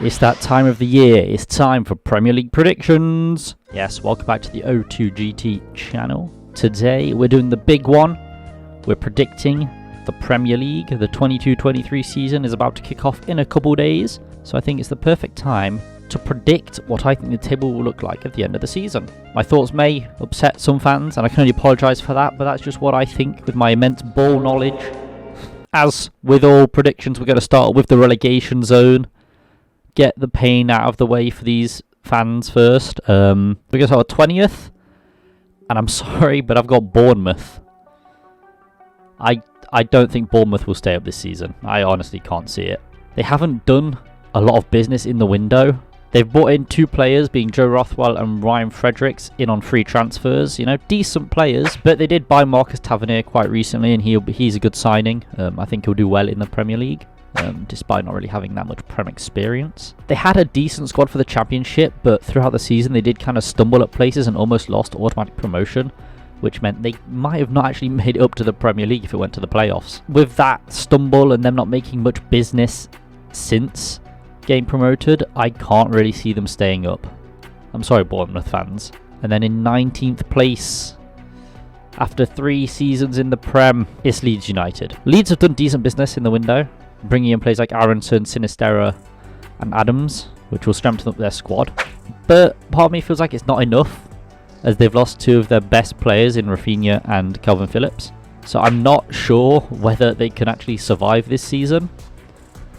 It's that time of the year. It's time for Premier League predictions. Yes, welcome back to the O2GT channel. Today we're doing the big one. We're predicting the Premier League. The 22-23 season is about to kick off in a couple days, so I think it's the perfect time to predict what I think the table will look like at the end of the season. My thoughts may upset some fans, and I can only apologise for that, but that's just what I think with my immense ball knowledge. As with all predictions, we're going to start with the relegation zone. Get the pain out of the way for these fans first. We're going to start 20th, and I'm sorry, but I've got Bournemouth. I don't think Bournemouth will stay up this season. I honestly can't see it. They haven't done a lot of business in the window. They've brought in two players, being Joe Rothwell and Ryan Fredericks, in on free transfers. You know, decent players, but they did buy Marcus Tavernier quite recently, and he's a good signing. I think he'll do well in the Premier League. Despite not really having that much Prem experience. They had a decent squad for the Championship, but throughout the season they did kind of stumble at places and almost lost automatic promotion, which meant they might have not actually made it up to the Premier League if it went to the playoffs. With that stumble and them not making much business since getting promoted, I can't really see them staying up. I'm sorry, Bournemouth fans. And then in 19th place, after 3 seasons in the Prem, it's Leeds United. Leeds have done decent business in the window, bringing in players like Aronson, Sinistera and Adams, which will strengthen up their squad. But part of me feels like it's not enough, as they've lost 2 of their best players in Rafinha and Calvin Phillips. So I'm not sure whether they can actually survive this season,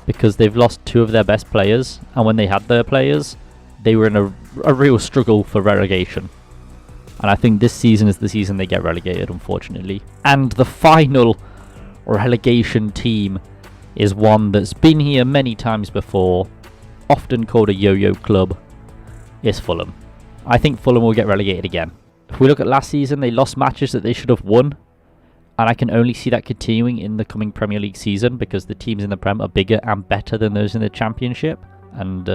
because they've lost 2 of their best players, and when they had their players, they were in a real struggle for relegation. And I think this season is the season they get relegated, unfortunately. And the final relegation team is one that's been here many times before, often called a yo-yo club. It's Fulham. I think Fulham will get relegated again. If we look at last season, they lost matches that they should have won, and I can only see that continuing in the coming Premier League season, because the teams in the Prem are bigger and better than those in the Championship. And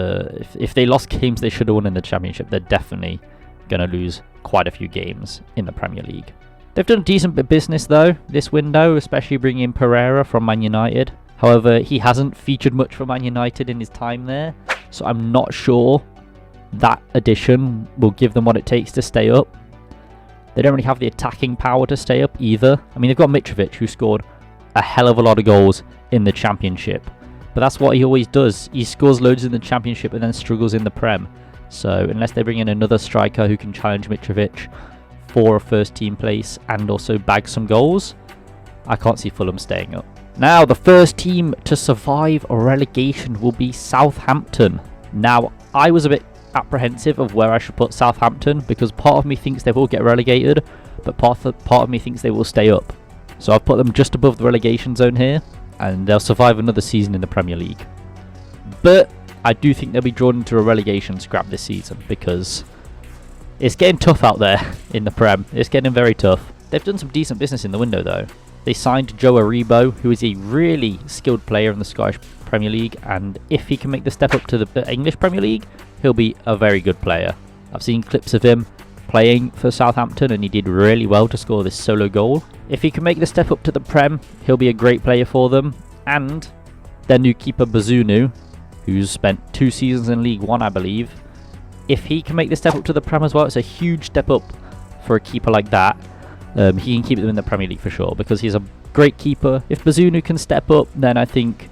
if they lost games they should have won in the Championship, they're definitely going to lose quite a few games in the Premier League. They've done a decent bit of business though this window, especially bringing in Pereira from Man United. However, he hasn't featured much for Man United in his time there, so I'm not sure that addition will give them what it takes to stay up. They don't really have the attacking power to stay up either. I mean, they've got Mitrovic, who scored a hell of a lot of goals in the Championship, but that's what he always does. He scores loads in the Championship and then struggles in the Prem. So unless they bring in another striker who can challenge Mitrovic for a first team place and also bag some goals, I can't see Fulham staying up. Now, the first team to survive a relegation will be Southampton. Now, I was a bit apprehensive of where I should put Southampton, because part of me thinks they will get relegated, but part of me thinks they will stay up. So I've put them just above the relegation zone here, and they'll survive another season in the Premier League. But I do think they'll be drawn into a relegation scrap this season, because it's getting tough out there in the Prem. It's getting very tough. They've done some decent business in the window though. They signed Joe Aribo, who is a really skilled player in the Scottish Premier League, and if he can make the step up to the English Premier League, he'll be a very good player. I've seen clips of him playing for Southampton, and he did really well to score this solo goal. If he can make the step up to the Prem, he'll be a great player for them. And their new keeper Bazunu, who's spent 2 seasons in League One, I believe, if he can make the step up to the Prem as well, it's a huge step up for a keeper like that. He can keep them in the Premier League for sure, because he's a great keeper. If Bazunu can step up, then I think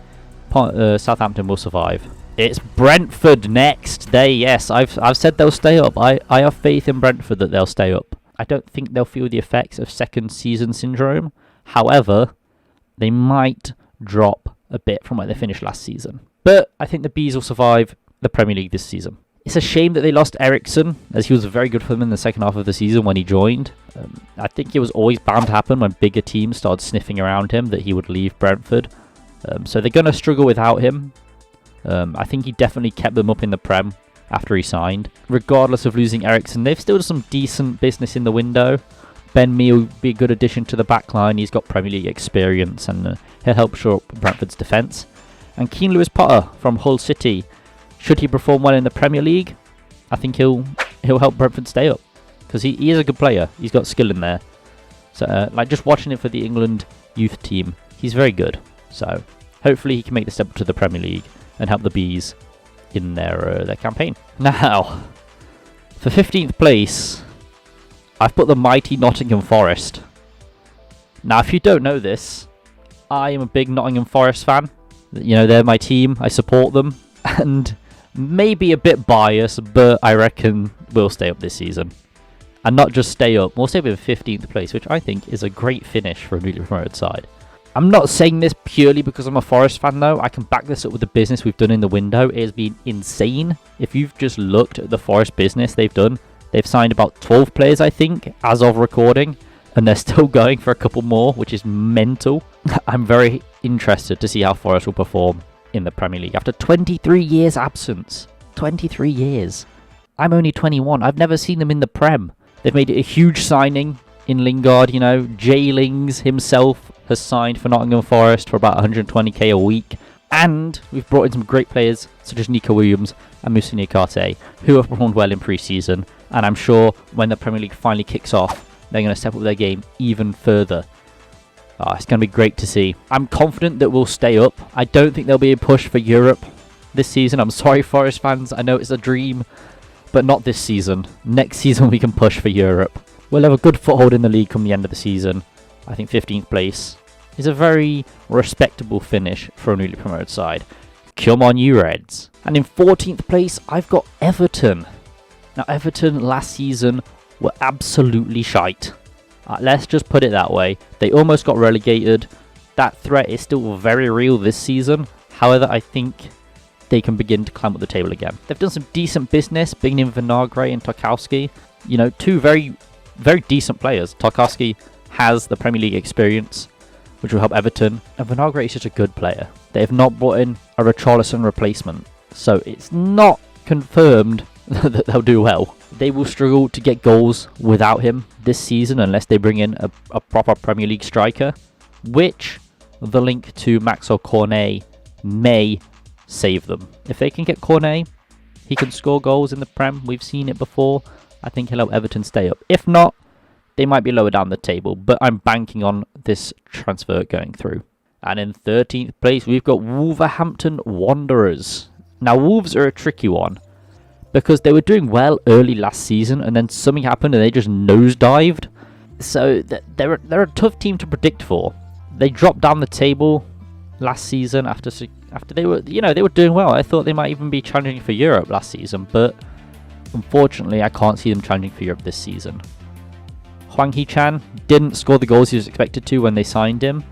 Southampton will survive. It's Brentford next. Yes, I've said they'll stay up. I have faith in Brentford that they'll stay up. I don't think they'll feel the effects of second season syndrome. However, they might drop a bit from where they finished last season. But I think the Bees will survive the Premier League this season. It's a shame that they lost Ericsson, as he was very good for them in the second half of the season when he joined. I think it was always bound to happen when bigger teams started sniffing around him that he would leave Brentford. So they're going to struggle without him. I think he definitely kept them up in the Prem after he signed. Regardless of losing Ericsson, they've still done some decent business in the window. Ben Mee will be a good addition to the back line. He's got Premier League experience, and he'll help shore up Brentford's defence. And Keane Lewis-Potter from Hull City, should he perform well in the Premier League, I think he'll help Brentford stay up, because he is a good player. He's got skill in there. So like just watching him for the England youth team, he's very good. So hopefully he can make the step up to the Premier League and help the Bees in their campaign. Now, for 15th place, I've put the mighty Nottingham Forest. Now, if you don't know this, I am a big Nottingham Forest fan. You know, they're my team. I support them. And maybe a bit biased, but I reckon we'll stay up this season. And not just stay up, we'll stay up in 15th place, which I think is a great finish for a newly promoted side. I'm not saying this purely because I'm a Forest fan, though. I can back this up with the business we've done in the window. It has been insane. If you've just looked at the Forest business they've done, they've signed about 12 players, I think, as of recording. And they're still going for a couple more, which is mental. I'm very interested to see how Forest will perform in the Premier League after 23 years absence. 23 years. I'm only 21. I've never seen them in the Prem. They've made it a huge signing in Lingard, you know. Jay Lings himself has signed for Nottingham Forest for about 120k a week. And we've brought in some great players such as Nico Williams and Moussa Niakhaté, who have performed well in pre-season. And I'm sure when the Premier League finally kicks off, they're going to step up their game even further. It's going to be great to see. I'm confident that we'll stay up. I don't think there'll be a push for Europe this season. I'm sorry, Forest fans. I know it's a dream, but not this season. Next season, we can push for Europe. We'll have a good foothold in the league come the end of the season. I think 15th place is a very respectable finish for a newly promoted side. Come on, you Reds. And in 14th place, I've got Everton. Now, Everton last season were absolutely shite. Let's just put it that way. They almost got relegated. That threat is still very real this season. However, I think they can begin to climb up the table again. They've done some decent business, bringing in Vinagre and Tarkowski. You know, two very, very decent players. Tarkowski has the Premier League experience, which will help Everton. And Vinagre is such a good player. They have not brought in a Richarlison replacement. So it's not confirmed that they'll do well. They will struggle to get goals without him this season unless they bring in a proper Premier League striker, which the link to Maxwell Cornet may save them. If they can get Cornet, he can score goals in the Prem. We've seen it before. I think he'll help Everton stay up. If not, they might be lower down the table, but I'm banking on this transfer going through. And in 13th place, we've got Wolverhampton Wanderers. Now, Wolves are a tricky one, because they were doing well early last season, and then something happened and they just nosedived. So they're a tough team to predict for. They dropped down the table last season after they were doing well. I thought they might even be challenging for Europe last season, but unfortunately I can't see them challenging for Europe this season. Hwang Hee-chan didn't score the goals he was expected to when they signed him.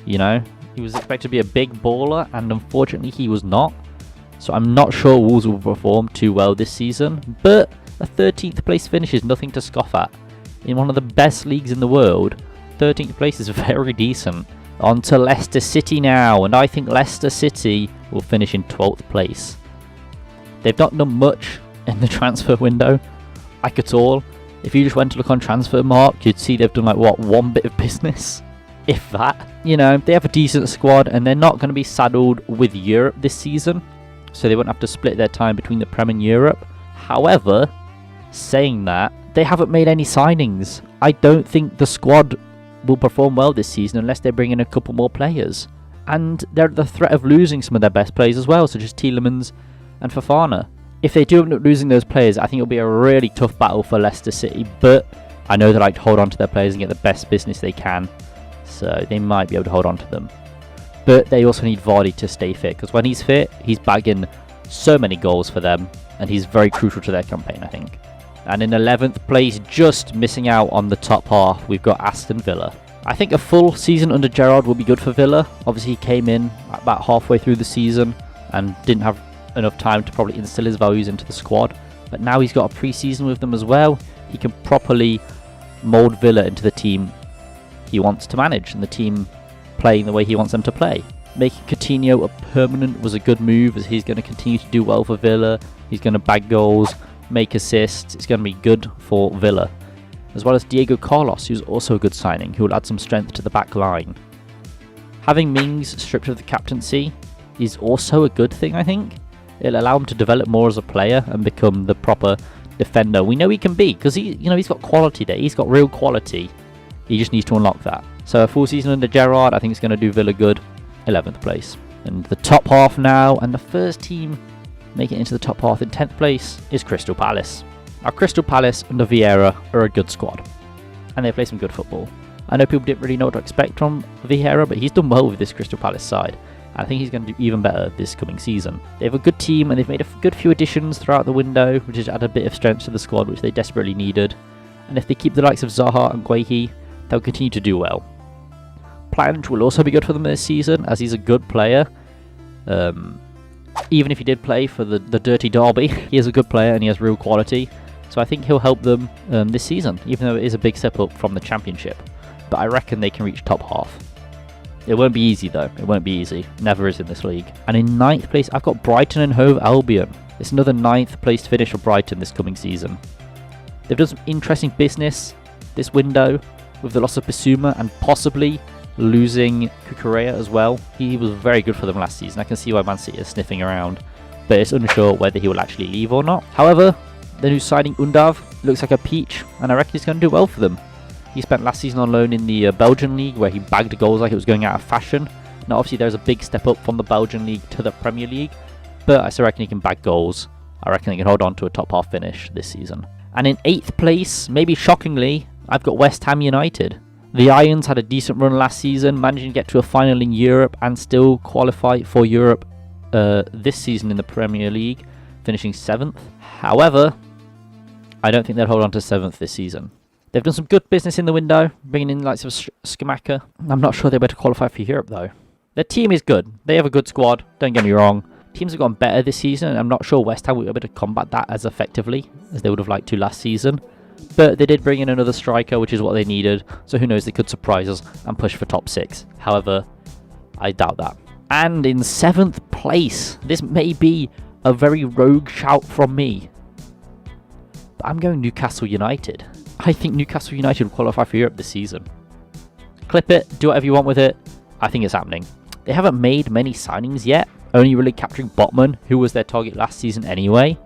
You know, he was expected to be a big baller, and unfortunately he was not. So I'm not sure Wolves will perform too well this season, but a 13th place finish is nothing to scoff at. In one of the best leagues in the world, 13th place is very decent. On to Leicester City now, and I think Leicester City will finish in 12th place. They've not done much in the transfer window, like at all. If you just went to look on Transfermarkt, you'd see they've done one bit of business, if that. You know, they have a decent squad, and they're not going to be saddled with Europe this season, so they won't have to split their time between the Prem and Europe. However, saying that, they haven't made any signings. I don't think the squad will perform well this season unless they bring in a couple more players. And they're at the threat of losing some of their best players as well, such as Tielemans and Fofana. If they do end up losing those players, I think it'll be a really tough battle for Leicester City, but I know they like to hold on to their players and get the best business they can, so they might be able to hold on to them. But they also need Vardy to stay fit, because when he's fit, he's bagging so many goals for them, and he's very crucial to their campaign, I think. And in 11th place, just missing out on the top half, we've got Aston Villa. I think a full season under Gerrard will be good for Villa. Obviously, he came in about halfway through the season and didn't have enough time to probably instill his values into the squad. But now he's got a pre-season with them as well. He can properly mould Villa into the team he wants to manage and the team playing the way he wants them to play. Making Coutinho a permanent was a good move, as he's going to continue to do well for Villa. He's going to bag goals, make assists. It's going to be good for Villa. As well as Diego Carlos, who's also a good signing, who will add some strength to the back line. Having Mings stripped of the captaincy is also a good thing, I think. It'll allow him to develop more as a player and become the proper defender we know he can be, because he's got quality there. He's got real quality. He just needs to unlock that. So a full season under Gerrard, I think it's going to do Villa good. 11th place. And the top half now, and the first team making it into the top half in 10th place is Crystal Palace. Now, Crystal Palace under Vieira are a good squad, and they play some good football. I know people didn't really know what to expect from Vieira, but he's done well with this Crystal Palace side. I think he's going to do even better this coming season. They have a good team, and they've made a good few additions throughout the window, which has added a bit of strength to the squad, which they desperately needed. And if they keep the likes of Zaha and Guehi, they'll continue to do well. Plange will also be good for them this season, as he's a good player. Even if he did play for the Dirty Derby, he is a good player and he has real quality. So I think he'll help them this season, even though it is a big step up from the Championship. But I reckon they can reach top half. It won't be easy though, it won't be easy. Never is in this league. And in 9th place, I've got Brighton and Hove Albion. It's another 9th place finish for Brighton this coming season. They've done some interesting business this window with the loss of Bissouma and possibly losing Cucurella as well. He was very good for them last season. I can see why Man City is sniffing around, but it's unsure whether he will actually leave or not. However, the new signing Undav looks like a peach, and I reckon he's going to do well for them. He spent last season on loan in the Belgian league, where he bagged goals like it was going out of fashion. Now obviously there's a big step up from the Belgian league to the Premier League, but I still reckon he can bag goals. I reckon he can hold on to a top half finish this season. And in 8th place, maybe shockingly, I've got West Ham United. The Irons had a decent run last season, managing to get to a final in Europe and still qualify for Europe this season in the Premier League, finishing 7th. However, I don't think they'll hold on to 7th this season. They've done some good business in the window, bringing in the likes of Skamaka. I'm not sure they're able to qualify for Europe though. Their team is good. They have a good squad, don't get me wrong. Teams have gotten better this season, and I'm not sure West Ham will be able to combat that as effectively as they would have liked to last season. But they did bring in another striker, which is what they needed, so who knows, they could surprise us and push for top 6. However, I doubt that. And in 7th place, this may be a very rogue shout from me, but I'm going Newcastle United. I think Newcastle United will qualify for Europe this season. Clip it, do whatever you want with it. I think it's happening. They haven't made many signings yet, only really capturing Botman, who was their target last season anyway.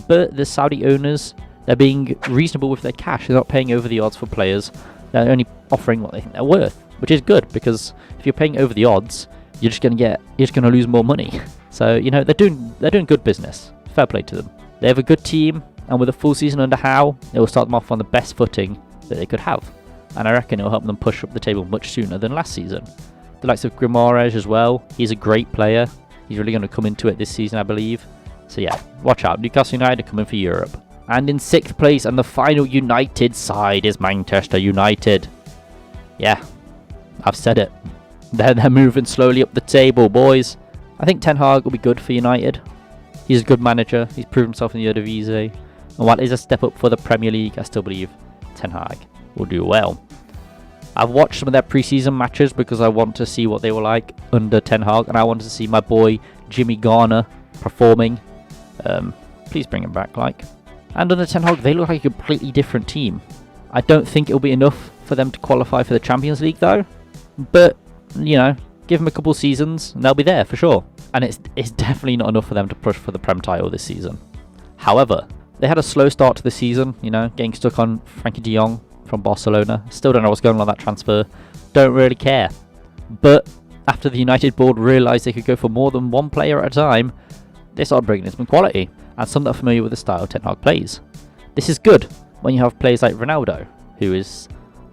But the Saudi owners, they're being reasonable with their cash. They're not paying over the odds for players. They're only offering what they think they're worth, which is good, because if you're paying over the odds, you're just going to lose more money. So, you know, they're doing good business. Fair play to them. They have a good team, and with a full season under Howe, it will start them off on the best footing that they could have. And I reckon it will help them push up the table much sooner than last season. The likes of Grimares as well. He's a great player. He's really going to come into it this season, I believe. So yeah, watch out. Newcastle United are coming for Europe. And in 6th place, and the final United side, is Manchester United. Yeah, I've said it. They're moving slowly up the table, boys. I think Ten Hag will be good for United. He's a good manager. He's proven himself in the Eredivisie. And while it is a step up for the Premier League, I still believe Ten Hag will do well. I've watched some of their pre-season matches because I want to see what they were like under Ten Hag, and I wanted to see my boy Jimmy Garner performing. Please bring him back, like. And under Ten Hag, they look like a completely different team. I don't think it'll be enough for them to qualify for the Champions League though. But, you know, give them a couple seasons and they'll be there for sure. And it's definitely not enough for them to push for the Prem title this season. However, they had a slow start to the season, you know, getting stuck on Frankie de Jong from Barcelona. Still don't know what's going on with that transfer. Don't really care. But after the United board realised they could go for more than one player at a time, they started bringing in some quality, and some that are familiar with the style Ten Hag plays. This is good when you have players like Ronaldo, who is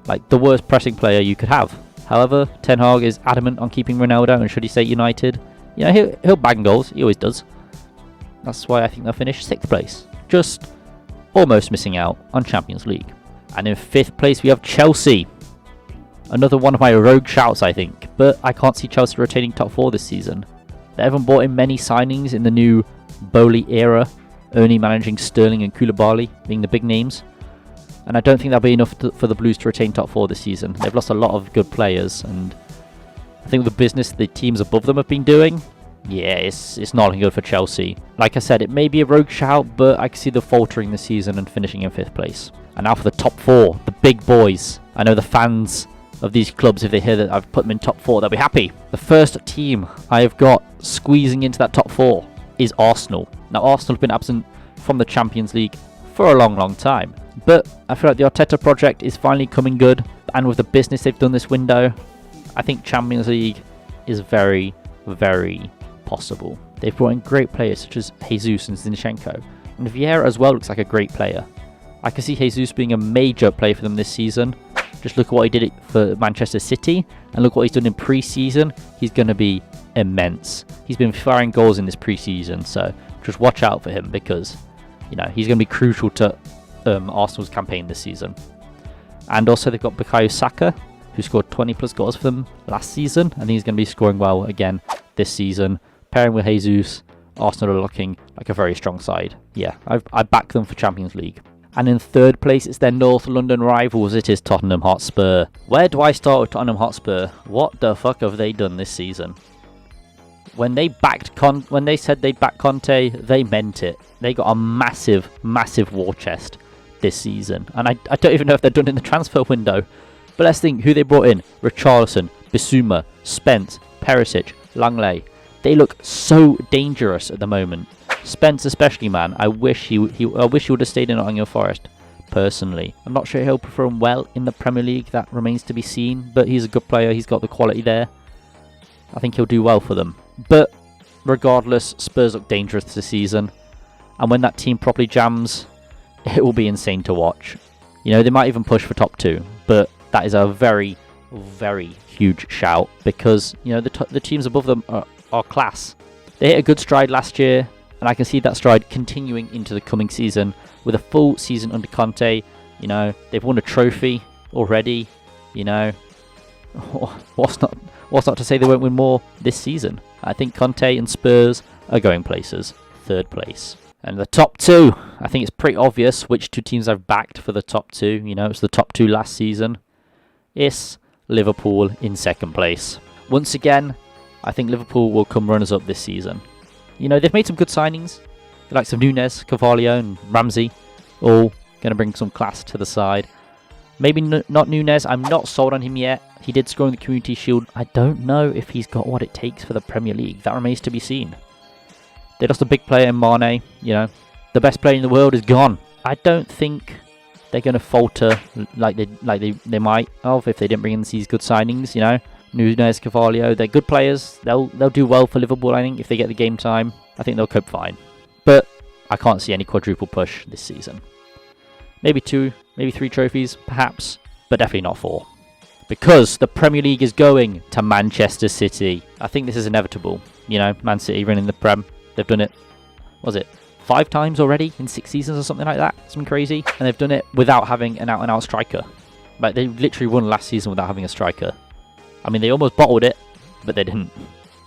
like the worst pressing player you could have. However, Ten Hag is adamant on keeping Ronaldo, and should he stay United, you know, he'll bang goals. He always does. That's why I think they'll finish 6th place. Just almost missing out on Champions League. And in 5th place we have Chelsea. Another one of my rogue shouts, I think. But I can't see Chelsea retaining top 4 this season. They haven't brought in many signings in the new Bowley era, only managing Sterling and Koulibaly being the big names. And I don't think that'll be enough for the Blues to retain top 4 this season. They've lost a lot of good players, and I think with the business the teams above them have been doing, yeah, it's not looking good for Chelsea. Like I said, it may be a rogue shout, but I can see the faltering this season and finishing in 5th place. And now for the top 4, the big boys. I know the fans of these clubs, if they hear that I've put them in top 4, they'll be happy. The first team I've got squeezing into that top 4 is Arsenal. Now Arsenal have been absent from the Champions League for a long time, but I feel like the Arteta project is finally coming good, and with the business they've done this window, I think Champions League is very, very possible. They've brought in great players such as Jesus and Zinchenko. And Vieira as well looks like a great player. I can see Jesus being a major player for them this season. Just look at what he did for Manchester City, and look what he's done in pre-season. He's going to be immense. He's been firing goals in this pre-season, so just watch out for him because, you know, he's going to be crucial to Arsenal's campaign this season. And also they've got Bukayo Saka, who scored 20 plus goals for them last season, and he's going to be scoring well again this season. Pairing with Jesus, Arsenal are looking like a very strong side. Yeah, I back them for Champions League. And in third place, it's their North London rivals. It is Tottenham Hotspur. Where do I start with Tottenham Hotspur? What the fuck have they done this season? When they said they'd back Conte, they meant it. They got a massive, massive war chest this season. And I don't even know if they're done in the transfer window. But let's think who they brought in. Richarlison, Bissouma, Spence, Perisic, Langley. They look so dangerous at the moment. Spence especially, man. I wish he would have stayed in Nottingham Forest, personally. I'm not sure he'll perform well in the Premier League. That remains to be seen. But he's a good player. He's got the quality there. I think he'll do well for them. But regardless, Spurs look dangerous this season. And when that team properly jams, it will be insane to watch. You know, they might even push for top 2. But that is a very, very huge shout. Because, you know, the teams above them are class. They hit a good stride last year. And I can see that stride continuing into the coming season with a full season under Conte. You know, they've won a trophy already. You know, what's not to say they won't win more this season? I think Conte and Spurs are going places. Third place. And the top 2, I think it's pretty obvious which 2 teams I've backed for the top 2. You know, it's the top 2 last season. It's Liverpool in second place. Once again, I think Liverpool will come runners up this season. You know, they've made some good signings. The likes of Nunez, Carvalho and Ramsey, all going to bring some class to the side. Maybe not Nunez. I'm not sold on him yet. He did score in the Community Shield. I don't know if he's got what it takes for the Premier League. That remains to be seen. They lost a big player in Mane. You know, the best player in the world is gone. I don't think they're going to falter like they might have if they didn't bring in these good signings, you know. Nunez, Carvalho, they're good players. They'll do well for Liverpool, I think, if they get the game time. I think they'll cope fine. But I can't see any quadruple push this season. Maybe 2, maybe 3 trophies, perhaps, but definitely not 4. Because the Premier League is going to Manchester City. I think this is inevitable. You know, Man City running the Prem. They've done it, was it 5 times already in 6 seasons or something like that? Something crazy. And they've done it without having an out-and-out striker. Like, they literally won last season without having a striker. I mean, they almost bottled it, but they didn't.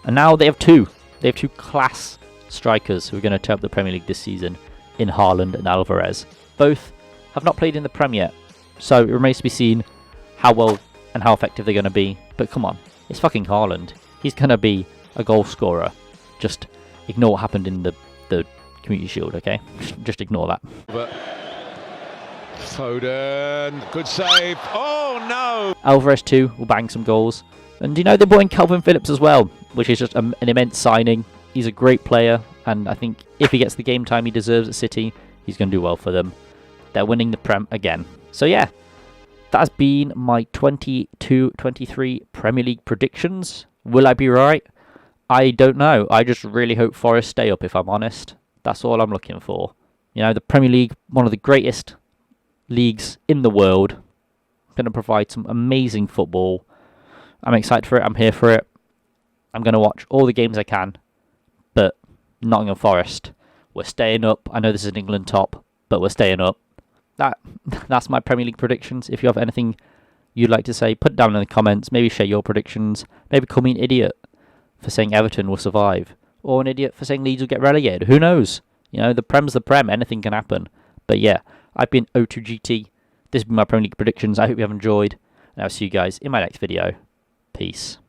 And now they have 2. They have 2 class strikers who are going to tear up the Premier League this season in Haaland and Alvarez. Both have not played in the Prem yet, so it remains to be seen how well and how effective they're going to be. But come on, it's fucking Haaland. He's going to be a goal scorer. Just ignore what happened in the Community Shield, okay? Just ignore that. But Foden, good save. Oh no! Alvarez too will bang some goals. And you know, they brought in Calvin Phillips as well, which is just an immense signing. He's a great player, and I think if he gets the game time he deserves at City, he's going to do well for them. They're winning the Prem again. So yeah, that has been my 22-23 Premier League predictions. Will I be right? I don't know. I just really hope Forest stay up, if I'm honest. That's all I'm looking for. You know, the Premier League, one of the greatest leagues in the world, going to provide some amazing football. I'm excited for it. I'm here for it. I'm going to watch all the games I can. But Nottingham Forest, we're staying up. I know this is an England top, but we're staying up. That's my Premier League predictions. If you have anything you'd like to say, put it down in the comments. Maybe share your predictions. Maybe call me an idiot for saying Everton will survive, or an idiot for saying Leeds will get relegated. Who knows? You know, the Prem's the Prem. Anything can happen. But yeah, I've been O2GT. This has been my Premier League predictions. I hope you have enjoyed, and I'll see you guys in my next video. Peace.